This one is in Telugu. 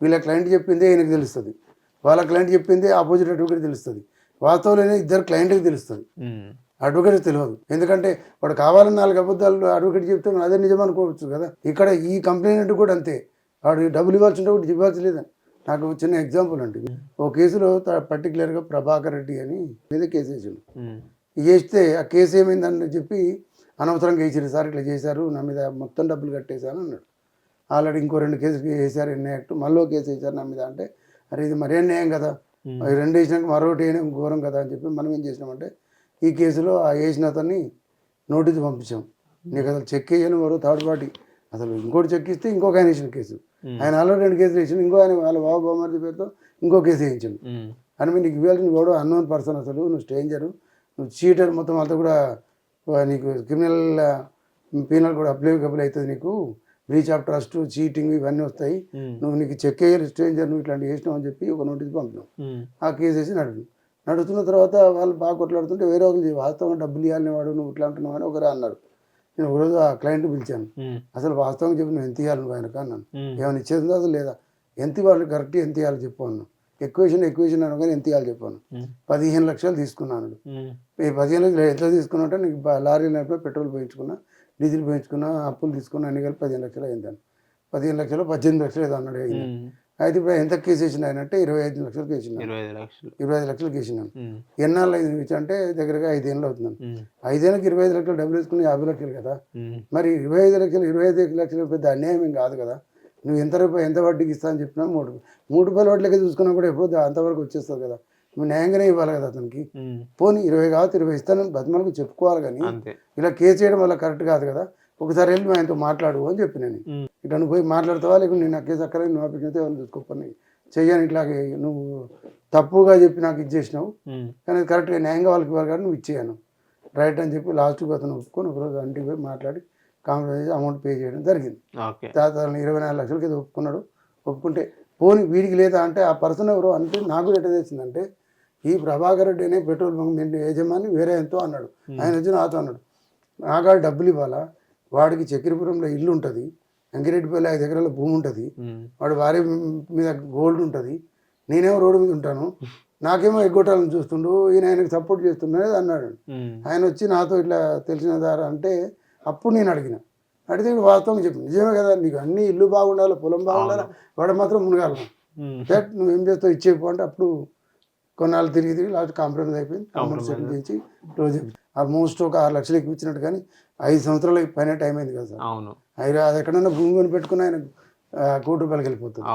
వీళ్ళ క్లయింట్ చెప్పిందే ఈయనకు తెలుస్తుంది, వాళ్ళ క్లయింట్ చెప్పిందే ఆపోజిట్ అడ్వకేట్ తెలుస్తుంది. వాస్తవంలోనే ఇద్దరు క్లయింట్కి తెలుస్తుంది, అడ్వకేట్ తెలియదు. ఎందుకంటే వాడు కావాలని 4 అబద్ధాలు అడ్వకేట్ చెప్తే అదే నిజం అనుకోవచ్చు కదా. ఇక్కడ ఈ కంప్లైంట్ కూడా అంతే, వాడు డబ్బులు ఇవ్వాల్సి ఉంటే ఒకటి ఇవ్వాల్సి లేదని. నాకు చిన్న ఎగ్జాంపుల్ అండి, ఓ కేసులో పర్టికులర్గా ప్రభాకర్ రెడ్డి అని మీద కేసు వేసాడు. వేస్తే ఆ కేసు ఏమైందని చెప్పి అనవసరంగా వేసారు, సార్ ఇట్లా చేశారు, నా మీద మొత్తం డబ్బులు కట్టేశాను అన్నాడు. ఆల్రెడీ ఇంకో 2 కేసులు వేసారు, ఎన్ఐ యాక్ట్, మళ్ళీ కేసు వేసారు నా మీద. అంటే అరే ఇది మరీ అన్యాయం కదా, 2 వేసినాక మరొకటి వేయడం ఘోరం కదా అని చెప్పి మనం ఏం చేసినామంటే ఈ కేసులో ఆ వేసిన అతన్ని నోటీసు పంపించాం. నీకు అసలు చెక్ వేయను, మరో థర్డ్ పార్టీ అసలు ఇంకోటి చెక్ ఇస్తే ఇంకొక ఆయన వేసిన కేసు, ఆయన ఆల్రెడీ 2 కేసులు వేసాను, ఇంకో ఆయన వాళ్ళ బాబు బొమ్మర్ది పేరుతో ఇంకో కేసు వేయించాను. అని మీరు నీకు ఇవ్వాల్సిన కూడా అన్నోన్ పర్సన్, అసలు నువ్వు స్ట్రేంజరు, నువ్వు చీటర్, మొత్తం అంతా కూడా నీకు క్రిమినల్ పీనల్ కూడా అప్లికబుల్ అవుతుంది, నీకు బ్రీచ్ ఆఫ్ ట్రస్ట్, చీటింగ్ ఇవన్నీ వస్తాయి, నువ్వు నీకు చెక్ అయ్యారు స్ట్రేంజర్, నువ్వు ఇట్లాంటివి చేసినావు అని చెప్పి ఒక నోటీస్ పంపినాం. ఆ కేసు వేసి నడుస్తున్న తర్వాత వాళ్ళు బాగా కొట్లాడుతుంటే వేరే ఒకరు వాస్తవంగా డబ్బులు ఇవ్వాలని వాడు నువ్వు ఇట్లా అంటున్నావు అని ఒకరు అన్నారు. నేను ఒకరోజు ఆ క్లయింట్ పిలిచాను, అసలు వాస్తవంగా చెప్పి నువ్వు ఎంత ఇవ్వాలి నువ్వు ఆయనకు అన్నాను. ఏమైనా ఇచ్చేది అసలు లేదా, ఎంత ఇవ్వాలి కరెక్ట్, ఎంత ఇవ్వాలి చెప్పు అన్నాను. ఎక్కువేషన్ అన్నా కానీ ఎంత ఇవ్వాలి చెప్పాను. 15 లక్షలు తీసుకున్నాను. ఈ 15 లక్షలు ఎట్లా తీసుకున్నా అంటే నీకు లారీ నడిపి పెట్రోల్ పోయించుకున్నా, డీజిల్ పోయించుకున్నా, అప్పులు తీసుకున్నా, అన్ని కలిపి 15 లక్షలు అయిందాను. 15 లక్షలు 18 లక్షలు ఏదో అన్నాడు. అయితే ఇప్పుడు ఎంత కేసు వేసిన ఆయన అంటే 25 లక్షలకు వేసినాను. 25 లక్షలకు వేసినాను. ఎన్నాళ్ళు అయింది అంటే దగ్గరగా 5 ఏళ్ళు అవుతున్నాను. 5 ఏళ్ళకి 25 లక్షలు డబ్బులు వేసుకుని 50 లక్షలు కదా. మరి 25 లక్షలు పెద్ద అన్యాయం ఏం కాదు కదా. నువ్వు ఎంత వడ్డీకి ఇస్తా అని చెప్పినా 3 రూపాయల వడ్డీలకి చూసుకున్నా కూడా ఎప్పుడు అంతవరకు వచ్చేస్తుంది కదా. నువ్వు న్యాయంగానే ఇవ్వాలి కదా అతనికి. పోనీ 20 కావచ్చు 20 ఇస్తానని బతిమలకు చెప్పుకోవాలి, కానీ ఇలా కేసు చేయడం వల్ల కరెక్ట్ కాదు కదా. ఒకసారి వెళ్ళి ఆయనతో మాట్లాడు అని చెప్పి నేను ఇట్లా నువ్వు పోయి మాట్లాడతావా, లేకుంటే నేను నా కేసు అక్కడ నువ్వు అప్పించితే ఎవరు చూసుకోపని చెయ్యని ఇట్లాగే నువ్వు తప్పుగా చెప్పి నాకు ఇచ్చేసినావు, కానీ కరెక్ట్గా న్యాయంగా వాళ్ళకి ఇవ్వాలి కానీ నువ్వు ఇచ్చేయను రైట్ అని చెప్పి లాస్ట్కి అతను ఒప్పుకొని ఒకరోజు ఇంటికి పోయి మాట్లాడి కాంప్రమైజ్ అమౌంట్ పే చేయడం జరిగింది. అతను 24 లక్షలకి ఏదో ఒప్పుకుంటే పోనీ వీడికి లేదా అంటే ఆ పర్సన్ ఎవరో అంటే నాకు ఎట్లా తెలిసిందంటే ఈ ప్రభాకర్ రెడ్డి అనే పెట్రోల్ బంక్ యజమాని వేరే ఎంతో అన్నాడు. ఆయన వచ్చి నాతో అన్నాడు, నాగా డబ్బులు ఇవ్వాలా, వాడికి చక్కెరపురంలో ఇల్లు ఉంటుంది, అంకిరెడ్డిపల్లి 5 ఎకరాల భూమి ఉంటుంది, వాడి భార్య మీద గోల్డ్ ఉంటుంది, నేనేమో రోడ్డు మీద ఉంటాను, నాకేమో ఎగ్గొట్టాలని చూస్తుండు, ఈయన ఆయనకు సపోర్ట్ చేస్తున్నది అన్నాడు. ఆయన వచ్చి నాతో ఇట్లా తెలిసిన దారా అంటే అప్పుడు నేను అడిగితే వాస్తవం చెప్పి నిజమే కదా, నీకు అన్ని ఇల్లు బాగుండాలి, పొలం బాగుండాలి, వాడు మాత్రం మునగాలి, నువ్వేం చేస్తావు ఇచ్చేపు అంటే అప్పుడు కొన్నాళ్ళు తిరిగి లాస్ట్ కాంప్రమైజ్ అయిపోయింది. అమౌంట్ సెటిల్ చేసి క్లోజ్ అయిపోయింది. ఆల్మోస్ట్ ఒక 6 లక్షలు ఎక్కువ ఇచ్చినట్టు, కానీ 5 సంవత్సరాలు పైన టైం అయింది కదా సార్. అది ఎక్కడన్నా భూమి కొని పెట్టుకుని ఆయన ₹1 కోటి వెళ్ళిపోతుంది.